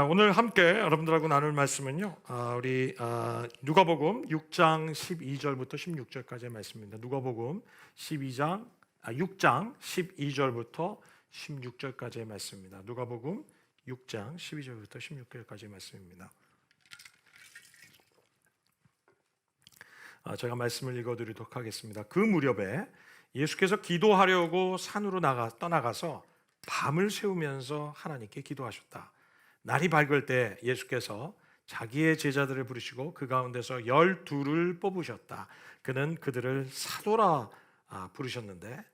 오늘 함께 여러분들하고 나눌 말씀은요. 우리 누가복음 6장 12절부터 16절까지의 말씀입니다. 누가복음 6장 12절부터 16절까지의 말씀입니다. 누가복음 6장 12절부터 16절까지의 말씀입니다. 제가 말씀을 읽어드리도록 하겠습니다. 그 무렵에 예수께서 기도하려고 산으로 떠나가서 밤을 새우면서 하나님께 기도하셨다. 날이 밝을 때 예수께서 자기의 제자들을 부르시고 그 가운데서 12를 뽑으셨다. 그는 그들을 사도라 부르셨는데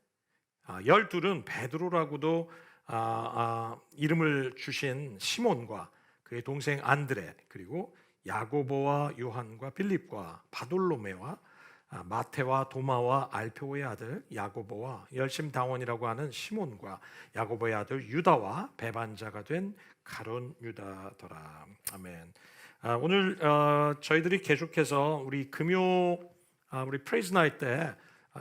12은 베드로라고도 이름을 주신 시몬과 그의 동생 안드레, 그리고 야고보와 요한과 빌립과 바돌로메와 마테와 도마와 알페오의 아들 야고보와 열심당원이라고 하는 시몬과 야고보의 아들 유다와 배반자가 된 가룟 유다더라. 아멘. 오늘 저희들이 계속해서 우리 우리 프레이즈 나잇 때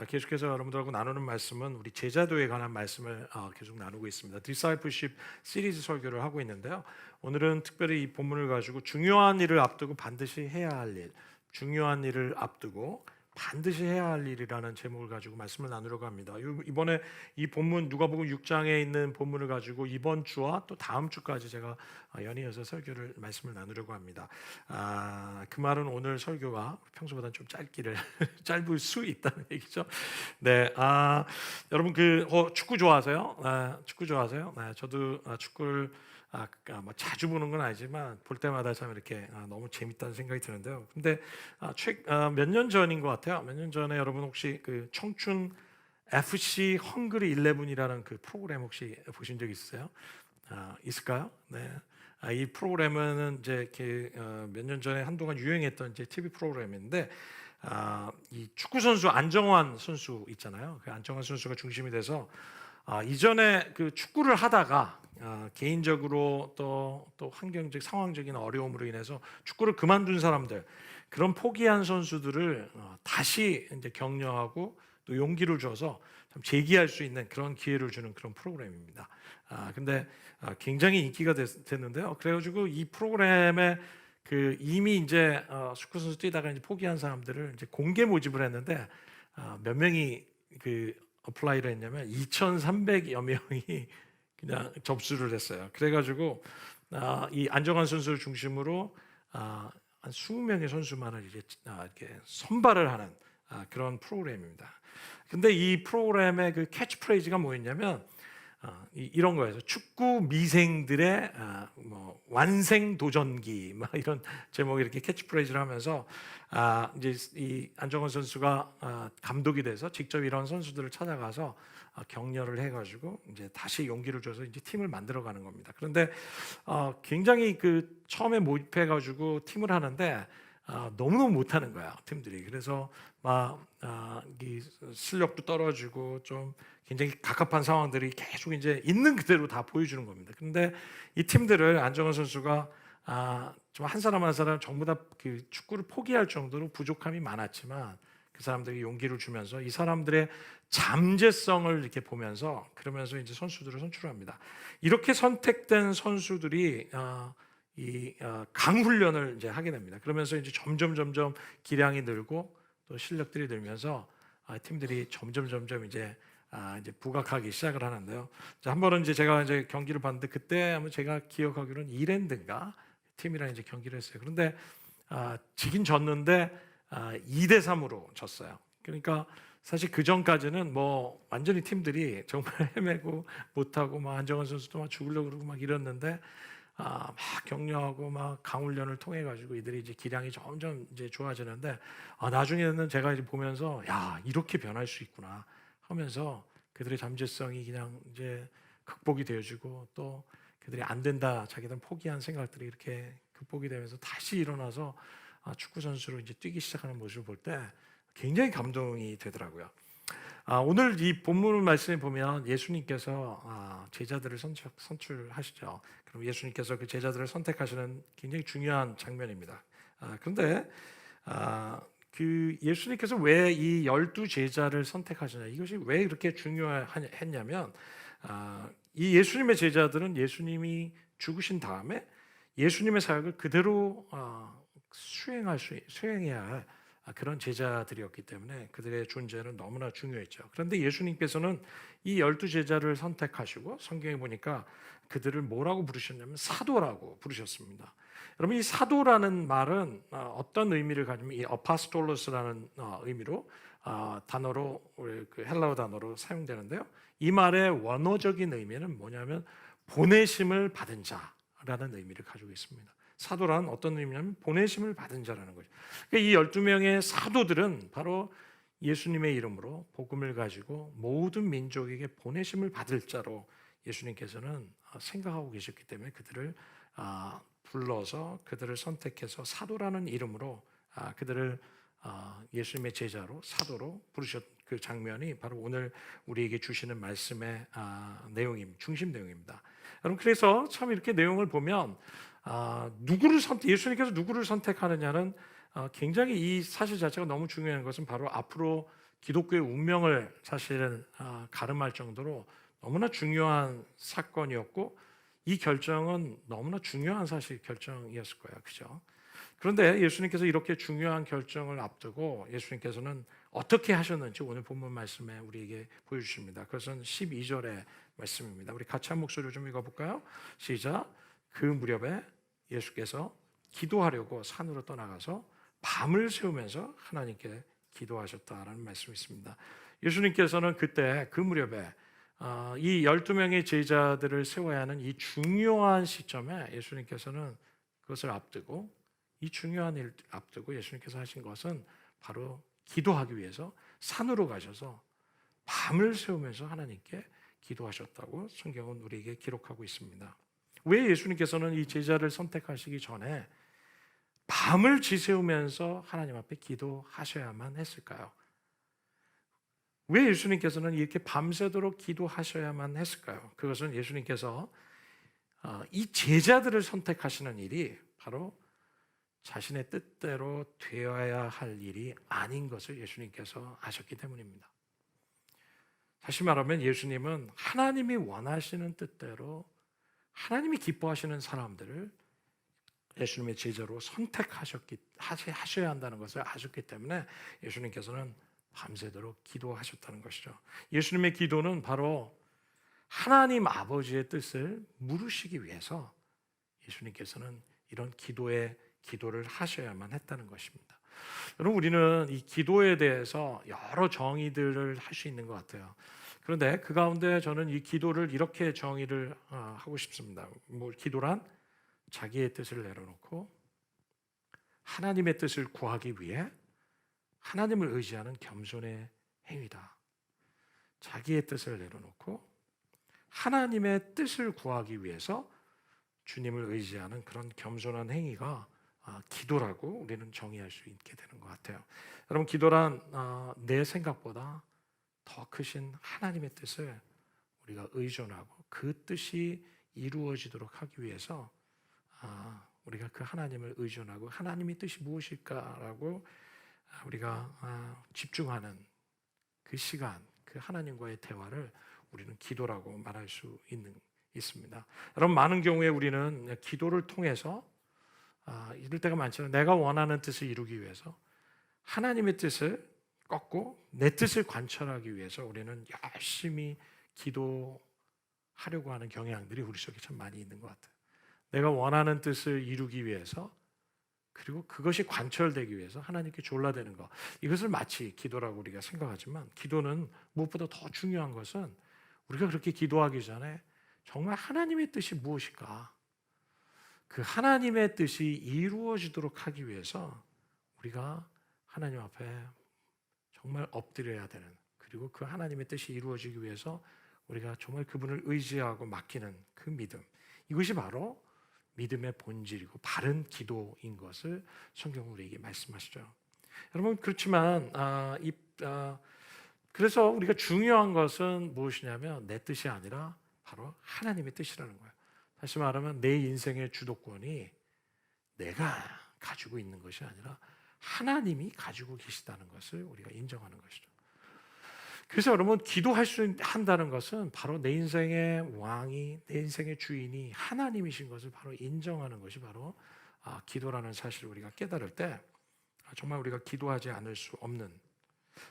계속해서 여러분들하고 나누는 말씀은 우리 제자도에 관한 말씀을 계속 나누고 있습니다. 디사이플십 시리즈 설교를 하고 있는데요. 오늘은 특별히 이 본문을 가지고 중요한 일을 앞두고 반드시 해야 할 일, 중요한 일을 앞두고 반드시 해야 할 일이라는 제목을 가지고 말씀을 나누려고 합니다. 이번에 이 본문 누가복음 6장에 있는 본문을 가지고 이번 주와 또 다음 주까지 제가 연이어서 말씀을 나누려고 합니다. 그 말은 오늘 설교가 평소보다는 좀 짧을 수 있다는 얘기죠. 네, 여러분 축구 좋아하세요? 축구 좋아하세요? 네, 저도 축구를 뭐 자주 보는 건 아니지만 볼 때마다 참 이렇게 너무 재밌다는 생각이 드는데요. 근데 몇 년 전인 것 같아요. 몇 년 전에 여러분 혹시 그 청춘 FC 헝그리 11이라는 그 프로그램 혹시 보신 적 있으세요? 있을까요? 네. 이 프로그램은 이제 몇 년 전에 한동안 유행했던 이제 TV 프로그램인데 이 축구 선수 안정환 선수 있잖아요. 그 안정환 선수가 중심이 돼서 이전에 그 축구를 하다가 개인적으로 또 환경적 상황적인 어려움으로 인해서 축구를 그만둔 사람들, 그런 포기한 선수들을 다시 이제 격려하고 또 용기를 줘서 좀 재기할 수 있는 그런 기회를 주는 그런 프로그램입니다. 근데 굉장히 인기가 됐는데요. 그래가지고 이 프로그램에 이미 이제 축구 선수 뛰다가 이제 포기한 사람들을 이제 공개 모집을 했는데 몇 명이 어플라이를 했냐면 2,300여 명이 그냥 접수를 했어요. 그래가지고 이 안정환 선수를 중심으로 한 20명의 선수만을 이렇게 선발을 하는 그런 프로그램입니다. 근데 이 프로그램의 그 캐치프레이즈가 뭐였냐면 이런 거예요. 축구 미생들의 뭐 완생 도전기, 막 이런 제목이 이렇게 캐치프레이즈를 하면서 이제 이 안정환 선수가 감독이 돼서 직접 이런 선수들을 찾아가서 격려를 해가지고 이제 다시 용기를 줘서 이제 팀을 만들어가는 겁니다. 그런데 굉장히 처음에 모집해가지고 팀을 하는데 너무너무 못하는 거야, 팀들이. 그래서 이 실력도 떨어지고 좀 굉장히 갑갑한 상황들이 계속 이제 있는 그대로 다 보여주는 겁니다. 그런데 이 팀들을 안정환 선수가 좀 한 사람 한 사람 전부 다 축구를 포기할 정도로 부족함이 많았지만 그 사람들이 용기를 주면서 이 사람들의 잠재성을 이렇게 보면서 그러면서 이제 선수들을 선출합니다. 이렇게 선택된 선수들이 강훈련을 이제 하게 됩니다. 그러면서 이제 점점 기량이 늘고 또 실력들이 늘면서 팀들이 점점 이제 부각하기 시작을 하는데요. 한 번은 이제 제가 이제 경기를 봤는데 그때 아마 제가 기억하기로는 이랜드인가 팀이랑 이제 경기를 했어요. 그런데 지긴 졌는데 2대3으로 졌어요. 그러니까 사실 그 전까지는 뭐 완전히 팀들이 정말 헤매고 못하고 막 안정환 선수도 막 죽으려고 그러고 막 이랬는데 막 격려하고 막 강훈련을 통해 가지고 이들이 이제 기량이 점점 이제 좋아지는데 나중에는 제가 이제 보면서 야, 이렇게 변할 수 있구나 하면서 그들의 잠재성이 그냥 이제 극복이 되어지고 또 그들이 안 된다 자기들은 포기한 생각들이 이렇게 극복이 되면서 다시 일어나서 축구 선수로 이제 뛰기 시작하는 모습을 볼 때 굉장히 감동이 되더라고요. 오늘 이 본문 말씀에 보면 예수님께서 제자들을 선출하시죠. 그럼 예수님께서 그 제자들을 선택하시는 굉장히 중요한 장면입니다. 그런데 그 예수님께서 왜 이 12제자를 선택하시냐, 이것이 왜 이렇게 중요했냐면 이 예수님의 제자들은 예수님이 죽으신 다음에 예수님의 사역을 그대로 수행해야 할 그런 제자들이었기 때문에 그들의 존재는 너무나 중요했죠. 그런데 예수님께서는 이 12제자를 선택하시고 성경에 보니까 그들을 뭐라고 부르셨냐면 사도라고 부르셨습니다. 여러분, 이 사도라는 말은 어떤 의미를 가지면 이 아파스톨로스라는 의미로 단어로, 우리 그 헬라어 단어로 사용되는데요. 이 말의 원어적인 의미는 뭐냐면 보내심을 받은 자라는 의미를 가지고 있습니다. 사도란 어떤 의미냐면 보내심을 받은 자라는 거죠. 그러니까 이 12명의 사도들은 바로 예수님의 이름으로 복음을 가지고 모든 민족에게 보내심을 받을 자로 예수님께서는 생각하고 계셨기 때문에 그들을 불러서 그들을 선택해서 사도라는 이름으로 그들을 예수님의 제자로 사도로 부르셨 그 장면이 바로 오늘 우리에게 주시는 말씀의 중심 내용입니다. 여러분, 그래서 참 이렇게 내용을 보면 예수님께서 누구를 선택하느냐는 굉장히 이 사실 자체가 너무 중요한 것은 바로 앞으로 기독교의 운명을 사실은 가름할 정도로 너무나 중요한 사건이었고 이 결정은 너무나 중요한 사실 결정이었을 거예요. 그죠? 그런데 예수님께서 이렇게 중요한 결정을 앞두고 예수님께서는 어떻게 하셨는지 오늘 본문 말씀에 우리에게 보여주십니다. 그것은 12절의 말씀입니다. 우리 같이 한 목소리로 좀 읽어볼까요? 시작. 그 무렵에 예수께서 기도하려고 산으로 떠나가서 밤을 새우면서 하나님께 기도하셨다라는 말씀이 있습니다. 예수님께서는 그때 그 무렵에 이 12명의 제자들을 세워야 하는 이 중요한 시점에 예수님께서는 그것을 앞두고 이 중요한 일 앞두고 예수님께서 하신 것은 바로 기도하기 위해서 산으로 가셔서 밤을 새우면서 하나님께 기도하셨다고 성경은 우리에게 기록하고 있습니다. 왜 예수님께서는 이 제자를 선택하시기 전에 밤을 지새우면서 하나님 앞에 기도하셔야만 했을까요? 왜 예수님께서는 이렇게 밤새도록 기도하셔야만 했을까요? 그것은 예수님께서 이 제자들을 선택하시는 일이 바로 자신의 뜻대로 되어야 할 일이 아닌 것을 예수님께서 아셨기 때문입니다. 다시 말하면 예수님은 하나님이 원하시는 뜻대로 하나님이 기뻐하시는 사람들을 예수님의 제자로 하셔야 한다는 것을 아셨기 때문에 예수님께서는 밤새도록 기도하셨다는 것이죠. 예수님의 기도는 바로 하나님 아버지의 뜻을 물으시기 위해서 예수님께서는 이런 기도를 하셔야만 했다는 것입니다. 여러분, 우리는 이 기도에 대해서 여러 정의들을 할 수 있는 것 같아요. 그런데 그 가운데 저는 이 기도를 이렇게 정의를 하고 싶습니다. 기도란 자기의 뜻을 내려놓고 하나님의 뜻을 구하기 위해 하나님을 의지하는 겸손의 행위다. 자기의 뜻을 내려놓고 하나님의 뜻을 구하기 위해서 주님을 의지하는 그런 겸손한 행위가 기도라고 우리는 정의할 수 있게 되는 것 같아요. 여러분, 기도란 내 생각보다 더 크신 하나님의 뜻을 우리가 의존하고 그 뜻이 이루어지도록 하기 위해서 우리가 그 하나님을 의존하고 하나님의 뜻이 무엇일까라고 우리가 집중하는 그 시간, 그 하나님과의 대화를 우리는 기도라고 말할 수 있습니다. 여러분, 많은 경우에 우리는 기도를 통해서 이럴 때가 많잖아요. 내가 원하는 뜻을 이루기 위해서 하나님의 뜻을 꺾고 내 뜻을 관철하기 위해서 우리는 열심히 기도하려고 하는 경향들이 우리 속에 참 많이 있는 것 같아요. 내가 원하는 뜻을 이루기 위해서 그리고 그것이 관철되기 위해서 하나님께 졸라대는 것, 이것을 마치 기도라고 우리가 생각하지만 기도는 무엇보다 더 중요한 것은 우리가 그렇게 기도하기 전에 정말 하나님의 뜻이 무엇일까? 그 하나님의 뜻이 이루어지도록 하기 위해서 우리가 하나님 앞에 정말 엎드려야 되는, 그리고 그 하나님의 뜻이 이루어지기 위해서 우리가 정말 그분을 의지하고 맡기는 그 믿음, 이것이 바로 믿음의 본질이고 바른 기도인 것을 성경은 우리에게 말씀하시죠. 여러분, 그렇지만 그래서 우리가 중요한 것은 무엇이냐면 내 뜻이 아니라 바로 하나님의 뜻이라는 거예요. 다시 말하면 내 인생의 주도권이 내가 가지고 있는 것이 아니라 하나님이 가지고 계시다는 것을 우리가 인정하는 것이죠. 그래서 여러분 기도할 수 한다는 것은 바로 내 인생의 왕이, 내 인생의 주인이 하나님이신 것을 바로 인정하는 것이 바로 기도라는 사실을 우리가 깨달을 때 정말 우리가 기도하지 않을 수 없는,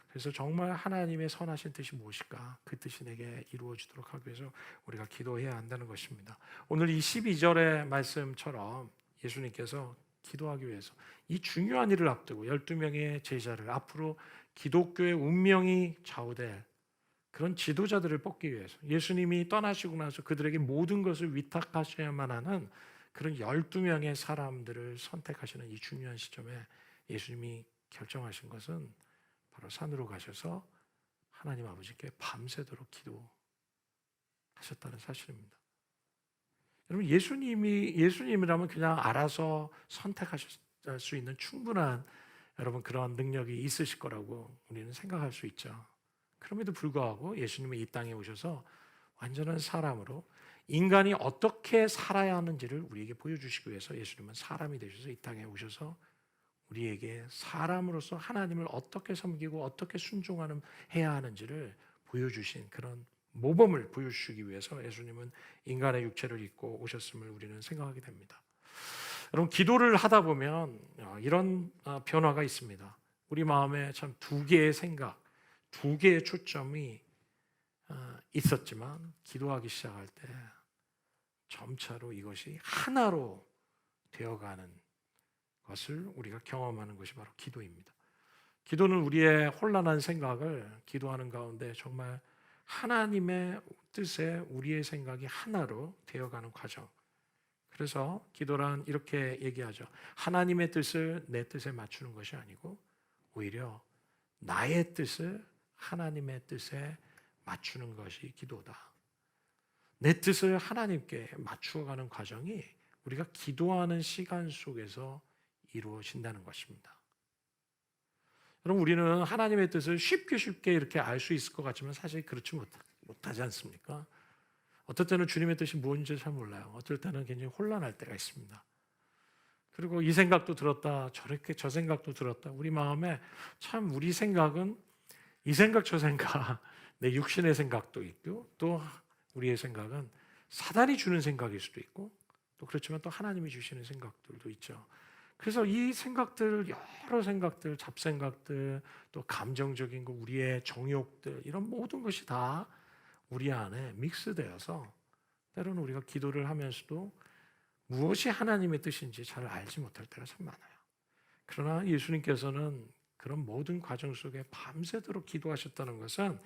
그래서 정말 하나님의 선하신 뜻이 무엇일까, 그 뜻이 내게 이루어지도록 하기 위해서 우리가 기도해야 한다는 것입니다. 오늘 이 12절의 말씀처럼 예수님께서 기도하기 위해서 이 중요한 일을 앞두고 12명의 제자를, 앞으로 기독교의 운명이 좌우될 그런 지도자들을 뽑기 위해서 예수님이 떠나시고 나서 그들에게 모든 것을 위탁하셔야만 하는 그런 12명의 사람들을 선택하시는 이 중요한 시점에 예수님이 결정하신 것은 바로 산으로 가셔서 하나님 아버지께 밤새도록 기도하셨다는 사실입니다. 여러분, 예수님이라면 그냥 알아서 선택하실 수 있는 충분한 여러분 그런 능력이 있으실 거라고 우리는 생각할 수 있죠. 그럼에도 불구하고 예수님이 이 땅에 오셔서 완전한 사람으로 인간이 어떻게 살아야 하는지를 우리에게 보여주시기 위해서 예수님은 사람이 되셔서 이 땅에 오셔서 우리에게 사람으로서 하나님을 어떻게 섬기고 어떻게 순종해야 하는지를 보여주신 그런 모범을 보여주시기 위해서 예수님은 인간의 육체를 입고 오셨음을 우리는 생각하게 됩니다. 여러분, 기도를 하다 보면 이런 변화가 있습니다. 우리 마음에 참 두 개의 생각, 두 개의 초점이 있었지만 기도하기 시작할 때 점차로 이것이 하나로 되어가는 것을 우리가 경험하는 것이 바로 기도입니다. 기도는 우리의 혼란한 생각을 기도하는 가운데 정말 하나님의 뜻에 우리의 생각이 하나로 되어가는 과정. 그래서 기도란 이렇게 얘기하죠. 하나님의 뜻을 내 뜻에 맞추는 것이 아니고 오히려 나의 뜻을 하나님의 뜻에 맞추는 것이 기도다. 내 뜻을 하나님께 맞추어가는 과정이 우리가 기도하는 시간 속에서 이루어진다는 것입니다. 여러분, 우리는 하나님의 뜻을 쉽게 이렇게 알 수 있을 것 같지만 사실 그렇지 못하지 않습니까? 어떨 때는 주님의 뜻이 뭔지 잘 몰라요. 어떨 때는 굉장히 혼란할 때가 있습니다. 그리고 이 생각도 들었다, 저 생각도 들었다. 우리 마음에 참 우리 생각은 이 생각 저 생각, 내 육신의 생각도 있고, 또 우리의 생각은 사단이 주는 생각일 수도 있고, 또 그렇지만 또 하나님이 주시는 생각들도 있죠. 그래서 이 생각들, 여러 생각들, 잡생각들, 또 감정적인 거, 우리의 정욕들, 이런 모든 것이 다 우리 안에 믹스되어서 때로는 우리가 기도를 하면서도 무엇이 하나님의 뜻인지 잘 알지 못할 때가 참 많아요. 그러나 예수님께서는 그런 모든 과정 속에 밤새도록 기도하셨다는 것은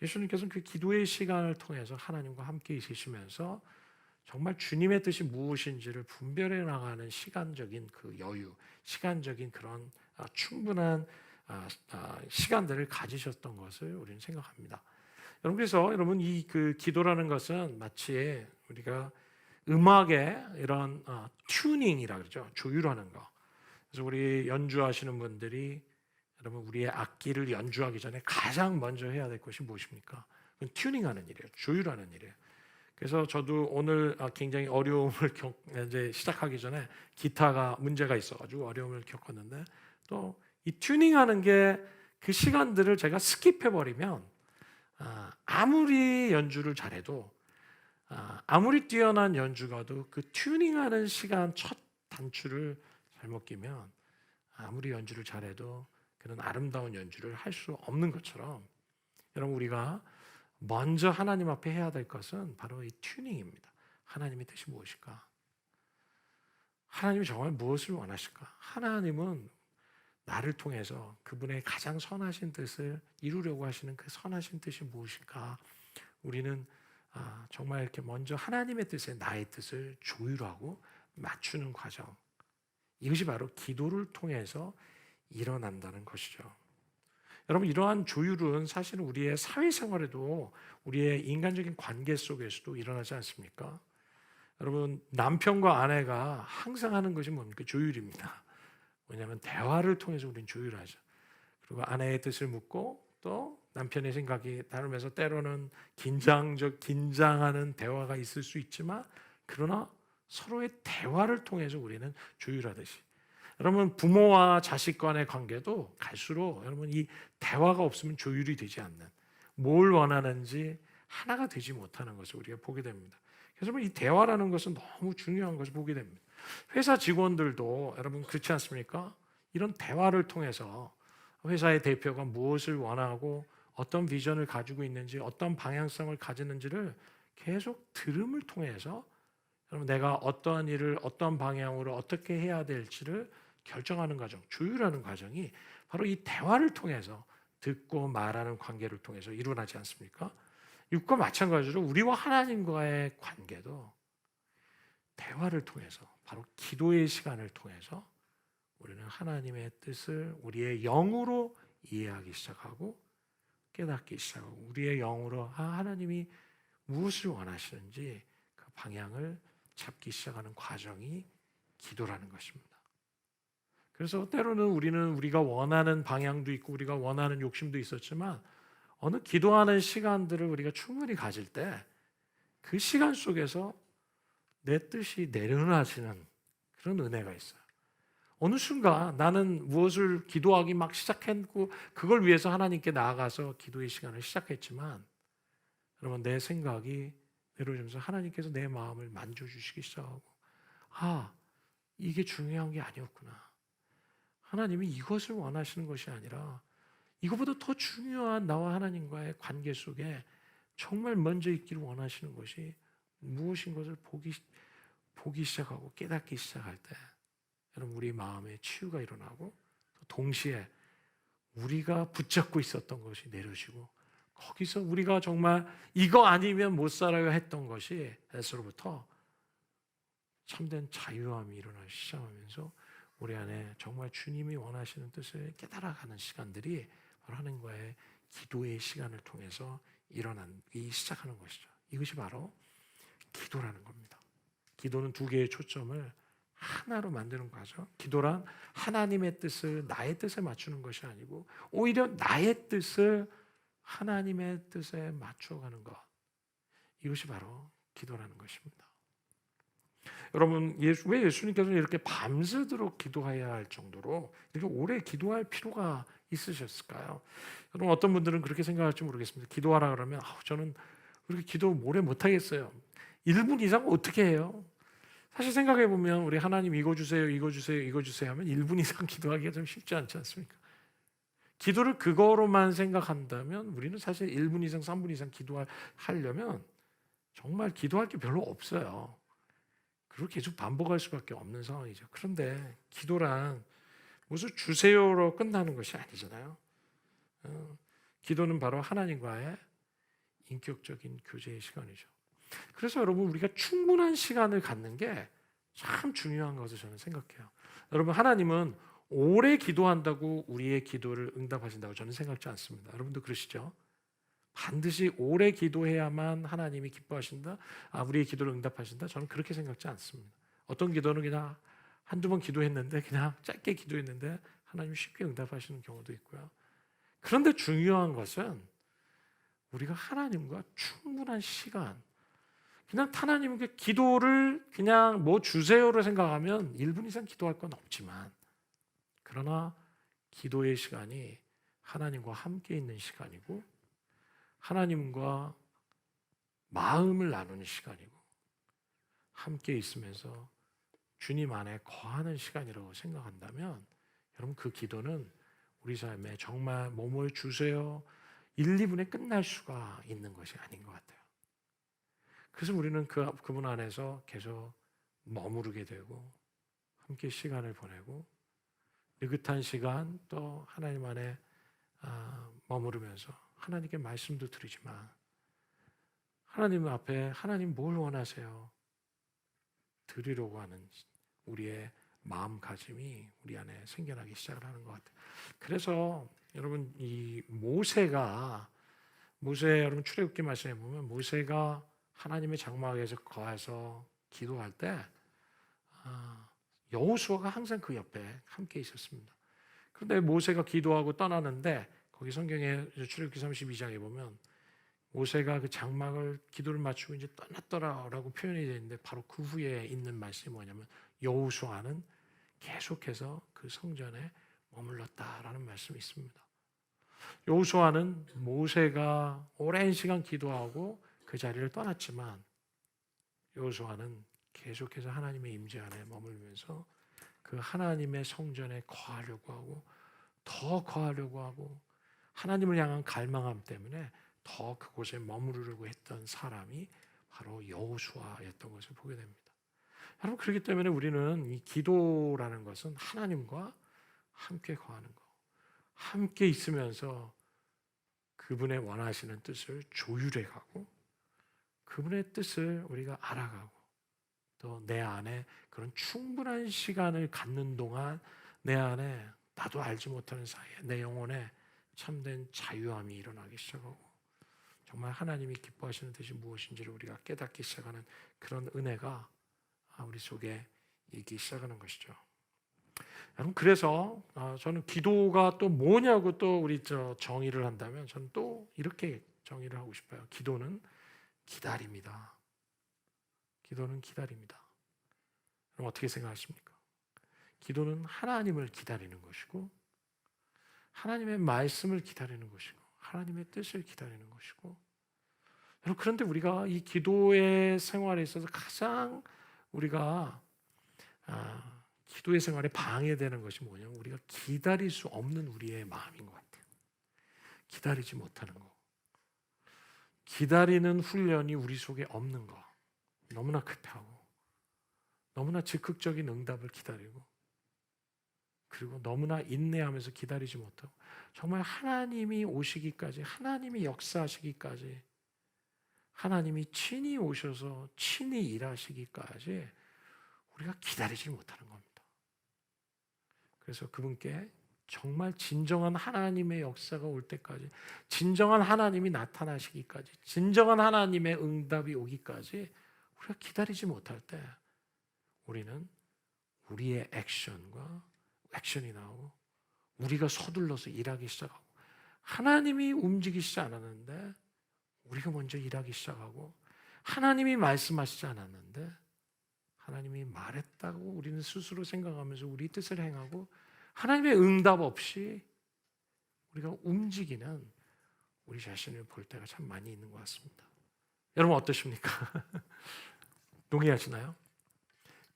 예수님께서는 그 기도의 시간을 통해서 하나님과 함께 있으시면서 정말 주님의 뜻이 무엇인지를 분별해 나가는 시간적인 그 여유, 시간적인 그런 충분한 시간들을 가지셨던 것을 우리는 생각합니다. 여러분, 그래서 여러분 이 그 기도라는 것은 마치 우리가 음악의 이런 튜닝이라 그러죠. 조율하는 거. 그래서 우리 연주하시는 분들이 여러분 우리의 악기를 연주하기 전에 가장 먼저 해야 될 것이 무엇입니까? 그건 튜닝하는 일이에요. 조율하는 일이에요. 그래서 저도 오늘 굉장히 어려움을 이제 시작하기 전에 기타가 문제가 있어가지고 어려움을 겪었는데, 또 이 튜닝하는 게 그 시간들을 제가 스킵해 버리면 아무리 연주를 잘해도 아무리 뛰어난 연주가도 그 튜닝하는 시간 첫 단추를 잘못 끼면 아무리 연주를 잘해도 그런 아름다운 연주를 할 수 없는 것처럼, 여러분 우리가 먼저 하나님 앞에 해야 될 것은 바로 이 튜닝입니다. 하나님의 뜻이 무엇일까? 하나님이 정말 무엇을 원하실까? 하나님은 나를 통해서 그분의 가장 선하신 뜻을 이루려고 하시는 그 선하신 뜻이 무엇일까? 우리는 정말 이렇게 먼저 하나님의 뜻에 나의 뜻을 조율하고 맞추는 과정, 이것이 바로 기도를 통해서 일어난다는 것이죠. 여러분, 이러한 조율은 사실은 우리의 사회생활에도, 우리의 인간적인 관계 속에서도 일어나지 않습니까? 여러분, 남편과 아내가 항상 하는 것이 뭡니까? 조율입니다. 왜냐하면 대화를 통해서 우리는 조율하죠. 그리고 아내의 뜻을 묻고 또 남편의 생각이 다르면서 때로는 긴장하는 대화가 있을 수 있지만, 그러나 서로의 대화를 통해서 우리는 조율하듯이, 여러분 부모와 자식 간의 관계도 갈수록 여러분 이 대화가 없으면 조율이 되지 않는, 뭘 원하는지 하나가 되지 못하는 것을 우리가 보게 됩니다. 그래서 이 대화라는 것은 너무 중요한 것을 보게 됩니다. 회사 직원들도 여러분 그렇지 않습니까? 이런 대화를 통해서 회사의 대표가 무엇을 원하고 어떤 비전을 가지고 있는지 어떤 방향성을 가지는지를 계속 들음을 통해서 여러분 내가 어떠한 일을 어떤 방향으로 어떻게 해야 될지를 결정하는 과정, 조율하는 과정이 바로 이 대화를 통해서 듣고 말하는 관계를 통해서 일어나지 않습니까? 이것과 마찬가지로 우리와 하나님과의 관계도 대화를 통해서 바로 기도의 시간을 통해서 우리는 하나님의 뜻을 우리의 영으로 이해하기 시작하고 깨닫기 시작하고 우리의 영으로 하나님이 무엇을 원하시는지 그 방향을 잡기 시작하는 과정이 기도라는 것입니다. 그래서 때로는 우리는 우리가 원하는 방향도 있고 우리가 원하는 욕심도 있었지만 어느 기도하는 시간들을 우리가 충분히 가질 때 그 시간 속에서 내 뜻이 내려놔지는 그런 은혜가 있어요. 어느 순간 나는 무엇을 기도하기 막 시작했고 그걸 위해서 하나님께 나아가서 기도의 시간을 시작했지만 여러분 내 생각이 내려오면서 하나님께서 내 마음을 만져주시기 시작하고 이게 중요한 게 아니었구나. 하나님이 이것을 원하시는 것이 아니라 이것보다 더 중요한 나와 하나님과의 관계 속에 정말 먼저 있기를 원하시는 것이 무엇인 것을 보기 시작하고 깨닫기 시작할 때 여러분 우리 마음에 치유가 일어나고 동시에 우리가 붙잡고 있었던 것이 내려지고 거기서 우리가 정말 이거 아니면 못 살아요 했던 것이 에서로부터 참된 자유함이 일어나기 시작하면서 우리 안에 정말 주님이 원하시는 뜻을 깨달아가는 시간들이 바로 하나님과의 기도의 시간을 통해서 일어나기 시작하는 것이죠. 이것이 바로 기도라는 겁니다. 기도는 두 개의 초점을 하나로 만드는 거죠. 기도란 하나님의 뜻을 나의 뜻에 맞추는 것이 아니고 오히려 나의 뜻을 하나님의 뜻에 맞춰가는 것. 이것이 바로 기도라는 것입니다. 여러분 왜 예수님께서는 이렇게 밤새도록 기도해야 할 정도로 이렇게 오래 기도할 필요가 있으셨을까요? 여러분 어떤 분들은 그렇게 생각할지 모르겠습니다. 기도하라 그러면 저는 그렇게 기도 오래 못하겠어요. 1분 이상 어떻게 해요? 사실 생각해 보면 우리 하나님 이거 주세요, 이거 주세요, 이거 주세요 하면 1분 이상 기도하기가 좀 쉽지 않지 않습니까? 기도를 그거로만 생각한다면 우리는 사실 1분 이상, 3분 이상 기도하려면 정말 기도할 게 별로 없어요. 그걸 계속 반복할 수밖에 없는 상황이죠. 그런데 기도란 무슨 주세요로 끝나는 것이 아니잖아요. 기도는 바로 하나님과의 인격적인 교제의 시간이죠. 그래서 여러분 우리가 충분한 시간을 갖는 게 참 중요한 것을 저는 생각해요. 여러분 하나님은 오래 기도한다고 우리의 기도를 응답하신다고 저는 생각지 않습니다. 여러분도 그러시죠? 반드시 오래 기도해야만 하나님이 기뻐하신다? 우리의 기도를 응답하신다? 저는 그렇게 생각지 않습니다. 어떤 기도는 그냥 한두 번 기도했는데 그냥 짧게 기도했는데 하나님이 쉽게 응답하시는 경우도 있고요. 그런데 중요한 것은 우리가 하나님과 충분한 시간 그냥 하나님께 기도를 그냥 뭐 주세요로 생각하면 1분 이상 기도할 건 없지만 그러나 기도의 시간이 하나님과 함께 있는 시간이고 하나님과 마음을 나누는 시간이고 함께 있으면서 주님 안에 거하는 시간이라고 생각한다면 여러분 그 기도는 우리 삶에 정말 뭐뭘 주세요 1, 2분에 끝날 수가 있는 것이 아닌 것 같아요. 그래서 우리는 그분 안에서 계속 머무르게 되고 함께 시간을 보내고 느긋한 시간 또 하나님 안에 머무르면서 하나님께 말씀도 드리지만 하나님 앞에 하나님 뭘 원하세요? 드리려고 하는 우리의 마음가짐이 우리 안에 생겨나기 시작을 하는 것 같아요. 그래서 여러분 이 모세 여러분 출애굽기 말씀에 보면 모세가 하나님의 장막에서 거해서 기도할 때 여호수아가 항상 그 옆에 함께 있었습니다. 그런데 모세가 기도하고 떠나는데 거기 성경에 출애굽기 32장에 보면 모세가 그 장막을 기도를 마치고 이제 떠났더라라고 표현이 되어 있는데 바로 그 후에 있는 말씀이 뭐냐면 여호수아는 계속해서 그 성전에 머물렀다라는 말씀이 있습니다. 여호수아는 모세가 오랜 시간 기도하고 그 자리를 떠났지만 여호수아는 계속해서 하나님의 임재 안에 머물면서 그 하나님의 성전에 거하려고 하고 더 거하려고 하고 하나님을 향한 갈망함 때문에 더 그곳에 머무르려고 했던 사람이 바로 여호수아였던 것을 보게 됩니다. 여러분, 그렇기 때문에 우리는 이 기도라는 것은 하나님과 함께 거하는 거, 함께 있으면서 그분의 원하시는 뜻을 조율해 가고 그분의 뜻을 우리가 알아가고 또 내 안에 그런 충분한 시간을 갖는 동안 내 안에 나도 알지 못하는 사이에 내 영혼에 참된 자유함이 일어나기 시작하고 정말 하나님이 기뻐하시는 뜻이 무엇인지를 우리가 깨닫기 시작하는 그런 은혜가 우리 속에 있기 시작하는 것이죠. 여러분, 그래서 저는 기도가 또 뭐냐고 또 우리 정의를 한다면 저는 또 이렇게 정의를 하고 싶어요. 기도는 기다립니다. 기도는 기다립니다. 그럼 어떻게 생각하십니까? 기도는 하나님을 기다리는 것이고 하나님의 말씀을 기다리는 것이고 하나님의 뜻을 기다리는 것이고 여러분, 그런데 우리가 이 기도의 생활에 있어서 가장 우리가 기도의 생활에 방해되는 것이 뭐냐면 우리가 기다릴 수 없는 우리의 마음인 것 같아요. 기다리지 못하는 거. 기다리는 훈련이 우리 속에 없는 거. 너무나 급하고 너무나 즉각적인 응답을 기다리고 그리고 너무나 인내하면서 기다리지 못하고 정말 하나님이 오시기까지 하나님이 역사하시기까지 하나님이 친히 오셔서 친히 일하시기까지 우리가 기다리지 못하는 겁니다. 그래서 그분께 정말 진정한 하나님의 역사가 올 때까지 진정한 하나님이 나타나시기까지 진정한 하나님의 응답이 오기까지 우리가 기다리지 못할 때 우리는 우리의 액션이 나오고 우리가 서둘러서 일하기 시작하고 하나님이 움직이시지 않았는데 우리가 먼저 일하기 시작하고 하나님이 말씀하시지 않았는데 하나님이 말했다고 우리는 스스로 생각하면서 우리 뜻을 행하고 하나님의 응답 없이 우리가 움직이는 우리 자신을 볼 때가 참 많이 있는 것 같습니다. 여러분 어떠십니까? 동의하시나요?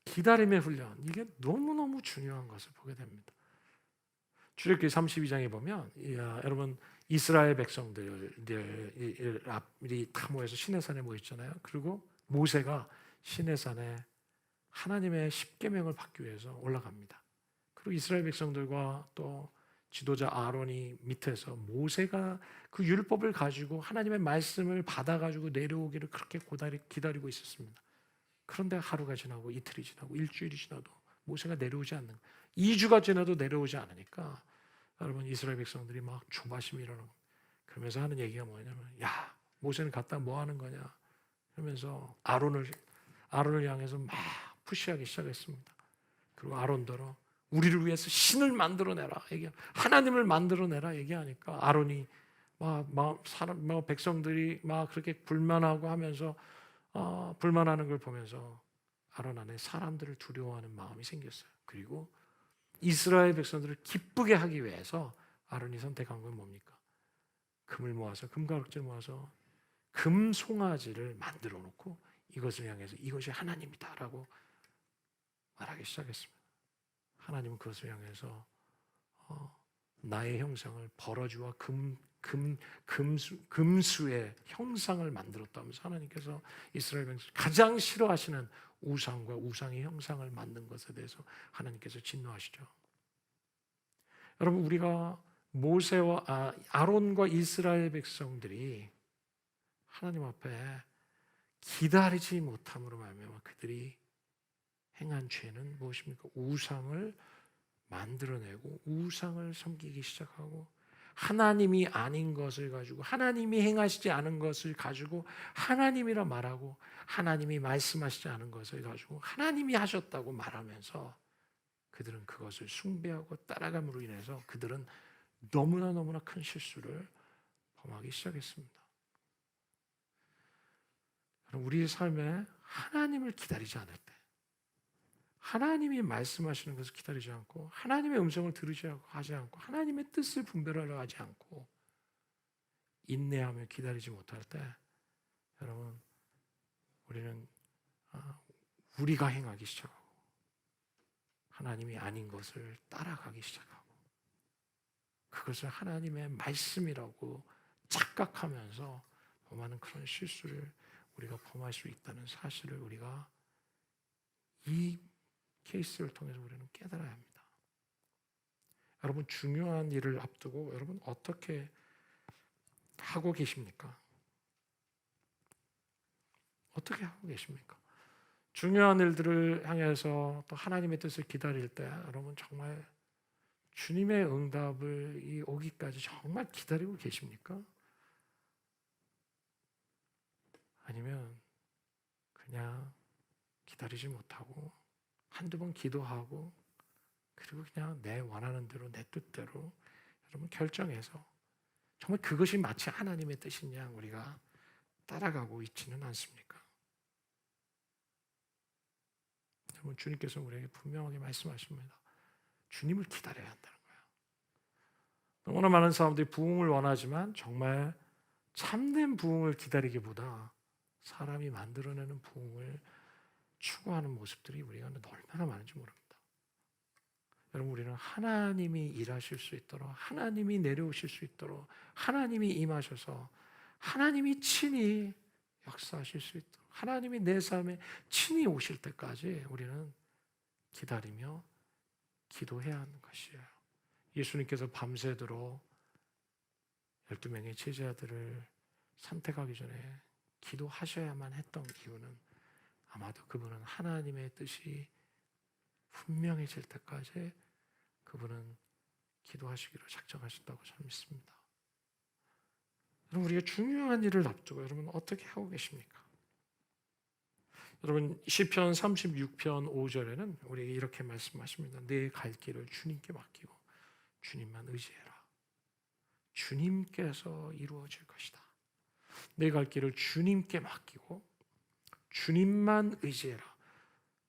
기다림의 훈련, 이게 너무너무 중요한 것을 보게 됩니다. 출애굽기 32장에 보면 여러분 이스라엘 백성들이 다 모여서 시내산에 모였잖아요. 그리고 모세가 시내산에 하나님의 십계명을 받기 위해서 올라갑니다. 그리고 이스라엘 백성들과 또 지도자 아론이 밑에서 모세가 그 율법을 가지고 하나님의 말씀을 받아가지고 내려오기를 그렇게 기다리고 있었습니다. 그런데 하루가 지나고 이틀이 지나고 일주일이 지나도 모세가 내려오지 않는 2주가 지나도 내려오지 않으니까 여러분 이스라엘 백성들이 막 조바심이 일어나고 그러면서 하는 얘기가 뭐냐면 야 모세는 갔다 뭐 하는 거냐 그러면서 아론을 향해서 막 푸시하기 시작했습니다. 그리고 아론더러 우리를 위해서 신을 만들어내라 하나님을 만들어내라 얘기하니까 아론이 막 백성들이 막 그렇게 불만하고 하면서 불만하는 걸 보면서 아론 안에 사람들을 두려워하는 마음이 생겼어요. 그리고 이스라엘 백성들을 기쁘게 하기 위해서 아론이 선택한 건 뭡니까? 금가루를 모아서 금 송아지를 만들어 놓고 이것을 향해서 이것이 하나님이다라고 말하기 시작했습니다. 하나님은 그것을 향해서 나의 형상을 버러지와 금수의 형상을 만들었다면서 하나님께서 이스라엘 백성 가장 싫어하시는 우상과 우상의 형상을 만든 것에 대해서 하나님께서 진노하시죠. 여러분 우리가 모세와 아론과 이스라엘 백성들이 하나님 앞에 기다리지 못함으로 말미암아 그들이 행한 죄는 무엇입니까? 우상을 만들어내고 우상을 섬기기 시작하고 하나님이 아닌 것을 가지고 하나님이 행하시지 않은 것을 가지고 하나님이라 말하고 하나님이 말씀하시지 않은 것을 가지고 하나님이 하셨다고 말하면서 그들은 그것을 숭배하고 따라감으로 인해서 그들은 너무나 큰 실수를 범하기 시작했습니다. 우리의 삶에 하나님을 기다리지 않을 때 하나님이 말씀하시는 것을 기다리지 않고 하나님의 음성을 들으지 하지 않고 하나님의 뜻을 분별하려 하지 않고 인내하며 기다리지 못할 때 여러분 우리는 우리가 행하기 시작하고 하나님이 아닌 것을 따라가기 시작하고 그것을 하나님의 말씀이라고 착각하면서 범하는 그런 실수를 우리가 범할 수 있다는 사실을 우리가 이 케이스를 통해서 우리는 깨달아야 합니다. 여러분 중요한 일을 앞두고 여러분 어떻게 하고 계십니까? 어떻게 하고 계십니까? 중요한 일들을 향해서 또 하나님의 뜻을 기다릴 때 여러분 정말 주님의 응답을 오기까지 정말 기다리고 계십니까? 아니면 그냥 기다리지 못하고 한두 번 기도하고 그리고 그냥 내 원하는 대로 내 뜻대로 여러분 결정해서 정말 그것이 마치 하나님의 뜻인 양 우리가 따라가고 있지는 않습니까? 여러분 주님께서 우리에게 분명하게 말씀하십니다. 주님을 기다려야 한다는 거예요. 너무나 많은 사람들이 부흥을 원하지만 정말 참된 부흥을 기다리기보다 사람이 만들어내는 부흥을 추구하는 모습들이 우리가 얼마나 많은지 모릅니다. 여러분 우리는 하나님이 일하실 수 있도록 하나님이 내려오실 수 있도록 하나님이 임하셔서 하나님이 친히 역사하실 수 있도록 하나님이 내 삶에 친히 오실 때까지 우리는 기다리며 기도해야 하는 것이에요. 예수님께서 밤새도록 12명의 제자들을 선택하기 전에 기도하셔야만 했던 이유는 아마도 그분은 하나님의 뜻이 분명해질 때까지 그분은 기도하시기로 작정하셨다고 저는 믿습니다. 여러분 우리가 중요한 일을 앞두고 여러분 어떻게 하고 계십니까? 여러분 시편 36편 5절에는 우리에게 이렇게 말씀하십니다. 내 갈 길을 주님께 맡기고 주님만 의지해라. 주님께서 이루어질 것이다. 내 갈 길을 주님께 맡기고 주님만 의지해라.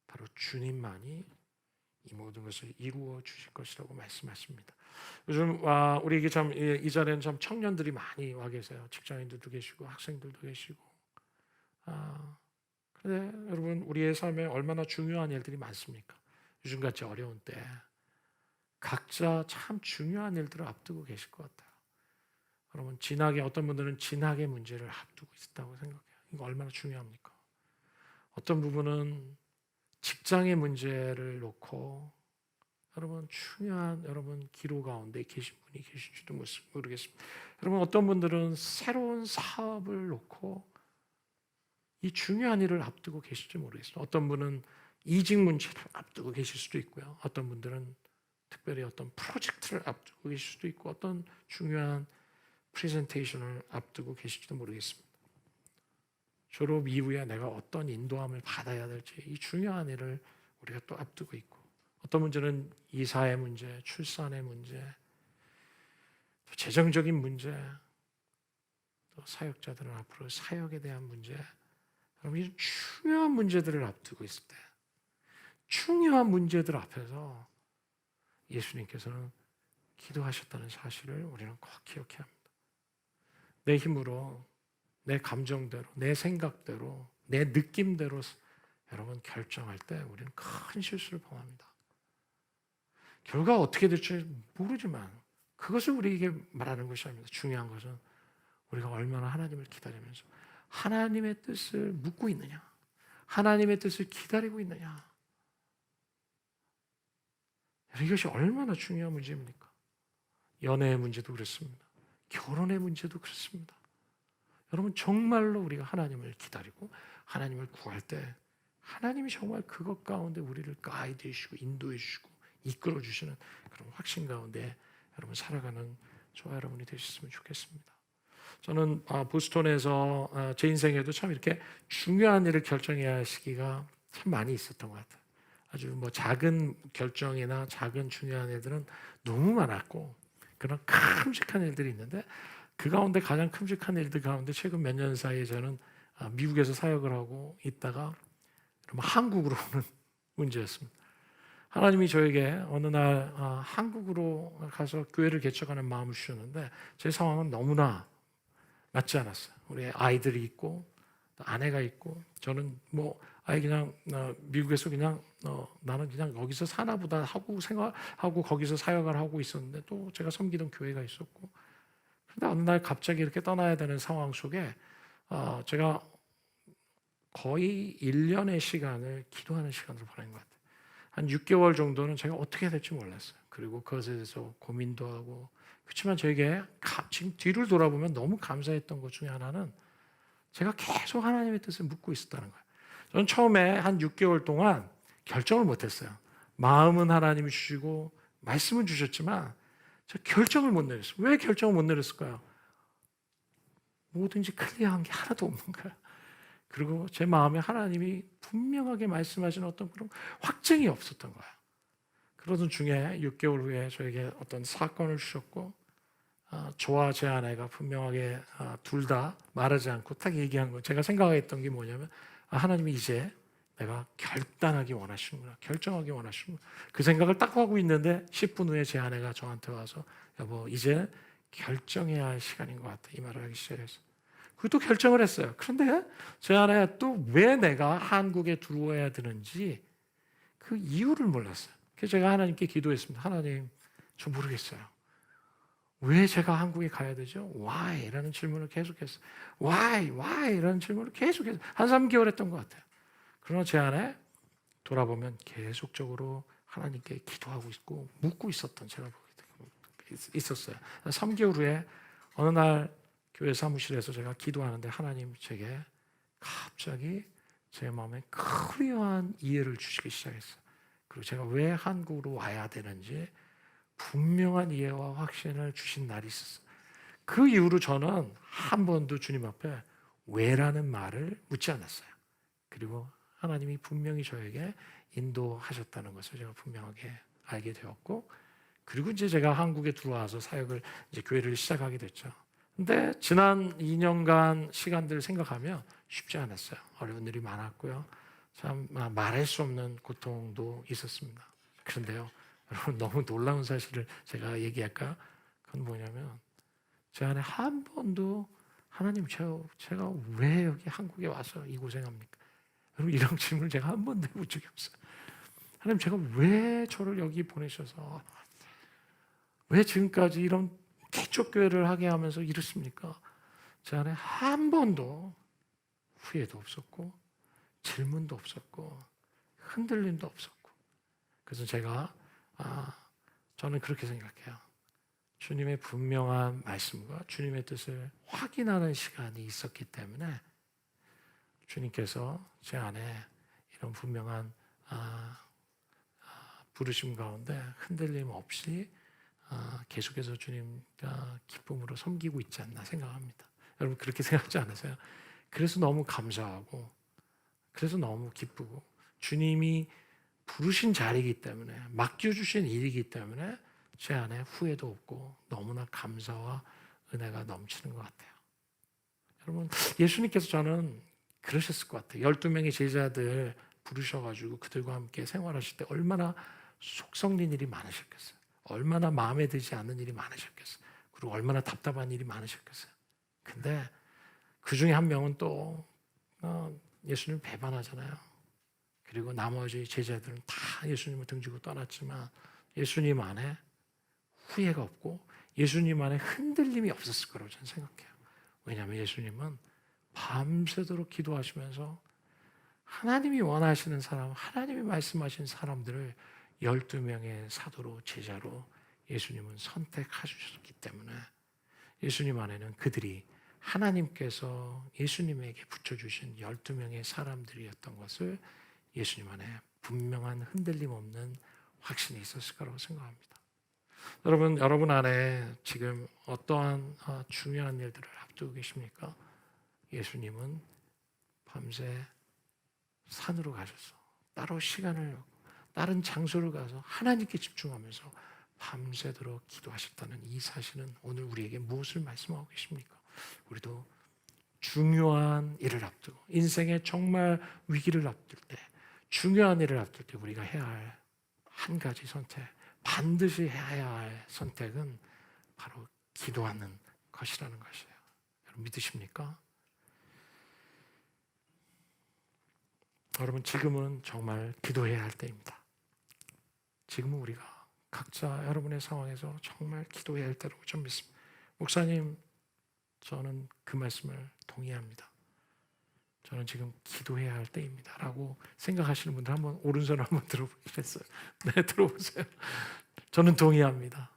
바로 주님만이 이 모든 것을 이루어 주실 것이라고 말씀하십니다. 요즘 우리에게 참 이 자리에는 참 청년들이 많이 와 계세요. 직장인들도 계시고 학생들도 계시고. 그런데 여러분 우리의 삶에 얼마나 중요한 일들이 많습니까? 요즘같이 어려운 때 각자 참 중요한 일들을 앞두고 계실 것 같아요. 여러분 어떤 분들은 진학의 문제를 앞두고 있다고 생각해요. 이거 얼마나 중요합니까? 어떤 부분은 직장의 문제를 놓고 여러분 중요한 여러분 기로 가운데 계신 분이 계실지도 모르겠습니다. 여러분 어떤 분들은 새로운 사업을 놓고 이 중요한 일을 앞두고 계실지 모르겠습니다. 어떤 분은 이직 문제를 앞두고 계실 수도 있고요. 어떤 분들은 특별히 어떤 프로젝트를 앞두고 계실 수도 있고 어떤 중요한 프레젠테이션을 앞두고 계실지도 모르겠습니다. 졸업 이후에 내가 어떤 인도함을 받아야 될지 이 중요한 일을 우리가 또 앞두고 있고 어떤 문제는 이사의 문제, 출산의 문제, 또 재정적인 문제, 또 사역자들은 앞으로 사역에 대한 문제 여러분 이 중요한 문제들을 앞두고 있을 때 중요한 문제들 앞에서 예수님께서는 기도하셨다는 사실을 우리는 꼭 기억해야 합니다. 내 힘으로 내 감정대로, 내 생각대로, 내 느낌대로 여러분 결정할 때 우리는 큰 실수를 범합니다. 결과가 어떻게 될지 모르지만 그것을 우리에게 말하는 것이 아닙니다. 중요한 것은 우리가 얼마나 하나님을 기다리면서 하나님의 뜻을 묻고 있느냐, 하나님의 뜻을 기다리고 있느냐. 이것이 얼마나 중요한 문제입니까? 연애의 문제도 그렇습니다. 결혼의 문제도 그렇습니다. 여러분 정말로 우리가 하나님을 기다리고 하나님을 구할 때 하나님이 정말 그것 가운데 우리를 가이드해 주시고 인도해 주시고 이끌어 주시는 그런 확신 가운데 여러분 살아가는 저와 여러분이 되셨으면 좋겠습니다. 저는 보스턴에서 제 인생에도 참 이렇게 중요한 일을 결정해야 할 시기가 참 많이 있었던 것 같아요. 아주 작은 결정이나 작은 중요한 일들은 너무 많았고 그런 큼직한 일들이 있는데 그 가운데 가장 큼직한 일들 가운데 최근 몇 년 사이에 저는 미국에서 사역을 하고 있다가 한국으로 오는 문제였습니다. 하나님이 저에게 어느 날 한국으로 가서 교회를 개척하는 마음을 주셨는데 제 상황은 너무나 맞지 않았어요. 우리 아이들이 있고 또 아내가 있고 저는 뭐 아예 그냥 미국에서 그냥 나는 그냥 여기서 사나 보다 하고 생각하고 거기서 사역을 하고 있었는데 또 제가 섬기던 교회가 있었고 그런데 어느 날 갑자기 이렇게 떠나야 되는 상황 속에 제가 거의 1년의 시간을 기도하는 시간을 보낸 것 같아요. 한 6개월 정도는 제가 어떻게 해야 될지 몰랐어요. 그리고 그것에 대해서 고민도 하고 그렇지만 저에게 지금 뒤를 돌아보면 너무 감사했던 것 중에 하나는 제가 계속 하나님의 뜻을 묻고 있었다는 거예요. 저는 처음에 한 6개월 동안 결정을 못했어요. 마음은 하나님이 주시고 말씀은 주셨지만 저 결정을 못 내렸어요. 왜 결정을 못 내렸을까요? 뭐든지 클리어한 게 하나도 없는 거예요. 그리고 제 마음에 하나님이 분명하게 말씀하시는 어떤 그런 확증이 없었던 거예요. 그러던 중에 6개월 후에 저에게 어떤 사건을 주셨고 저와 제 아내가 분명하게 둘 다 말하지 않고 딱 얘기한 거. 제가 생각했던 게 뭐냐면 하나님이 이제 내가 결단하기 원하시는구나. 결정하기 원하시는구나. 그 생각을 딱 하고 있는데 10분 후에 제 아내가 저한테 와서 여보 이제 결정해야 할 시간인 것 같아. 이 말을 하기 시작했어요. 그것도 결정을 했어요. 그런데 제 아내가 또 왜 내가 한국에 들어와야 되는지 그 이유를 몰랐어요. 그래서 제가 하나님께 기도했습니다. 하나님 저 모르겠어요. 왜 제가 한국에 가야 되죠? Why? 라는 질문을 계속했어요. Why? 라는 질문을 계속해서 한 3개월 했던 것 같아요. 그러나 제 안에 돌아보면 계속적으로 하나님께 기도하고 있고 묻고 있었던 제가 있었어요. 3개월 후에 어느 날 교회 사무실에서 제가 기도하는데 하나님 제게 갑자기 제 마음에 클리어한 이해를 주시기 시작했어요. 그리고 제가 왜 한국으로 와야 되는지 분명한 이해와 확신을 주신 날이 있었어요. 그 이후로 저는 한 번도 주님 앞에 왜라는 말을 묻지 않았어요. 그리고 하나님이 분명히 저에게 인도하셨다는 것을 제가 분명하게 알게 되었고, 그리고 이제 제가 한국에 들어와서 사역을 이제 교회를 시작하게 됐죠. 근데 지난 2년간 시간들을 생각하면 쉽지 않았어요. 어려운 일이 많았고요. 참 말할 수 없는 고통도 있었습니다. 그런데요, 여러분 너무 놀라운 사실을 제가 얘기할까? 그건 뭐냐면 제 안에 한 번도 하나님 제가 왜 여기 한국에 와서 이 고생합니까? 여러분 이런 질문을 제가 한 번도 해본 적이 없어요. 하나님 제가 왜 저를 여기 보내셔서 왜 지금까지 이런 개척교회를 하게 하면서 이렇습니까? 제 안에 한 번도 후회도 없었고 질문도 없었고 흔들림도 없었고 그래서 제가 저는 그렇게 생각해요. 주님의 분명한 말씀과 주님의 뜻을 확인하는 시간이 있었기 때문에 주님께서 제 안에 이런 분명한 부르심 가운데 흔들림 없이 계속해서 주님 기쁨으로 섬기고 있지 않나 생각합니다. 여러분 그렇게 생각하지 않으세요? 그래서 너무 감사하고 그래서 너무 기쁘고 주님이 부르신 자리이기 때문에 맡겨주신 일이기 때문에 제 안에 후회도 없고 너무나 감사와 은혜가 넘치는 것 같아요. 여러분 예수님께서 저는 그러셨을 것 같아요. 12명의 제자들 부르셔가지고 그들과 함께 생활하실 때 얼마나 속 썩린 일이 많으셨겠어요. 얼마나 마음에 들지 않는 일이 많으셨겠어요. 그리고 얼마나 답답한 일이 많으셨겠어요. 근데 그 중에 한 명은 또 예수님을 배반하잖아요. 그리고 나머지 제자들은 다 예수님을 등지고 떠났지만 예수님 안에 후회가 없고 예수님 안에 흔들림이 없었을 거라고 저는 생각해요. 왜냐하면 예수님은 밤새도록 기도하시면서 하나님이 원하시는 사람, 하나님이 말씀하신 사람들을 12명의 사도로 제자로 예수님은 선택하셨기 때문에 예수님 안에는 그들이 하나님께서 예수님에게 붙여주신 12명의 사람들이었던 것을 예수님 안에 분명한 흔들림 없는 확신이 있었을 거라고 생각합니다. 여러분 안에 지금 어떠한 중요한 일들을 앞두고 계십니까? 예수님은 밤새 산으로 가셔서 따로 시간을 다른 장소를 가서 하나님께 집중하면서 밤새도록 기도하셨다는 이 사실은 오늘 우리에게 무엇을 말씀하고 계십니까? 우리도 중요한 일을 앞두고 인생의 정말 위기를 앞둘 때 중요한 일을 앞둘 때 우리가 해야 할 한 가지 선택, 반드시 해야 할 선택은 바로 기도하는 것이라는 것이에요. 믿으십니까? 여러분, 지금은 정말 기도해야 할 때입니다. 지금은 우리가 각자 여러분의 상황에서 정말 기도해야 할 때라고 좀 믿습니다. 목사님, 저는 그 말씀을 동의합니다. 저는 지금 기도해야 할 때입니다 라고 생각하시는 분들 한번 오른손을 한번 들어보시겠어요? 네, 들어보세요. 저는 동의합니다.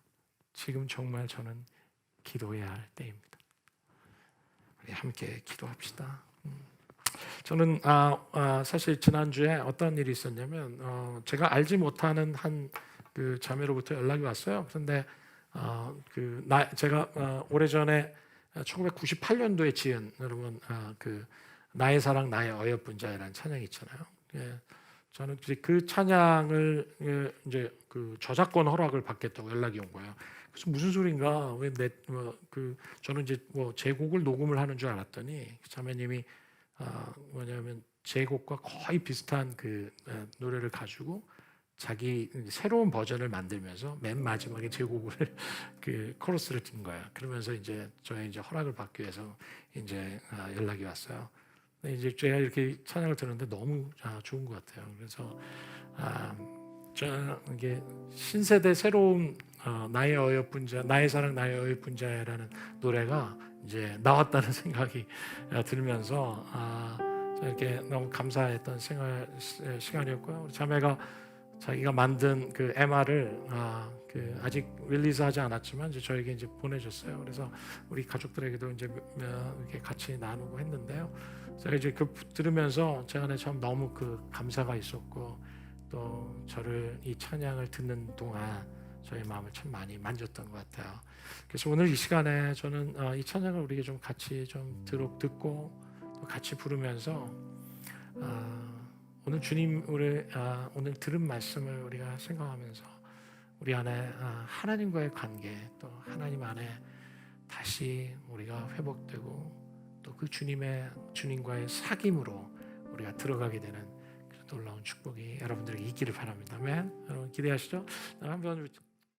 지금 정말 저는 기도해야 할 때입니다. 우리 함께 기도합시다. 저는 사실 지난주에 어떤 일이 있었냐면 제가 알지 못하는 한 그 자매로부터 연락이 왔어요. 그런데 제가 오래전에 1998년도에 지은 여러분 그 나의 사랑 나의 어여쁜자라는 찬양이 있잖아요. 예, 저는 이제 그 찬양을 이제 그 저작권 허락을 받겠다고 연락이 온 거예요. 그래서 무슨 소린가? 왜 저는 이제 제 곡을 녹음을 하는 줄 알았더니 자매님이 뭐냐면 제 곡과 거의 비슷한 그 노래를 가지고 자기 새로운 버전을 만들면서 맨 마지막에 제 곡을 그 코러스를 tin 거야. 그러면서 이제 저의 이제 허락을 받기 위해서 이제 연락이 왔어요. 근데 이제 제가 이렇게 찬양을 들었는데 너무 좋은 것 같아요. 그래서 이게 신세대 새로운 나의 어여쁜자, 나의 사랑 나의 어여쁜자라는 노래가 이제 나왔다는 생각이 들면서 이렇게 너무 감사했던 시간이었고요. 자매가 자기가 만든 그 MR을 아직 릴리즈하지 않았지만 이제 저에게 이제 보내줬어요. 그래서 우리 가족들에게도 이제 이렇게 같이 나누고 했는데요. 제가 이제 그 들으면서 제 안에 참 너무 그 감사가 있었고 또 저를 이 찬양을 듣는 동안 저의 마음을 참 많이 만졌던 것 같아요. 그래서 오늘 이 시간에 저는 이 찬양을 우리에게 좀 같이 좀 듣고 또 같이 부르면서 오늘 주님 오늘 들은 말씀을 우리가 생각하면서 우리 안에 하나님과의 관계 또 하나님 안에 다시 우리가 회복되고 또 그 주님과의 사귐으로 우리가 들어가게 되는 놀라운 축복이 여러분들에게 있기를 바랍니다. 아멘. 여러분 기대하시죠? 한번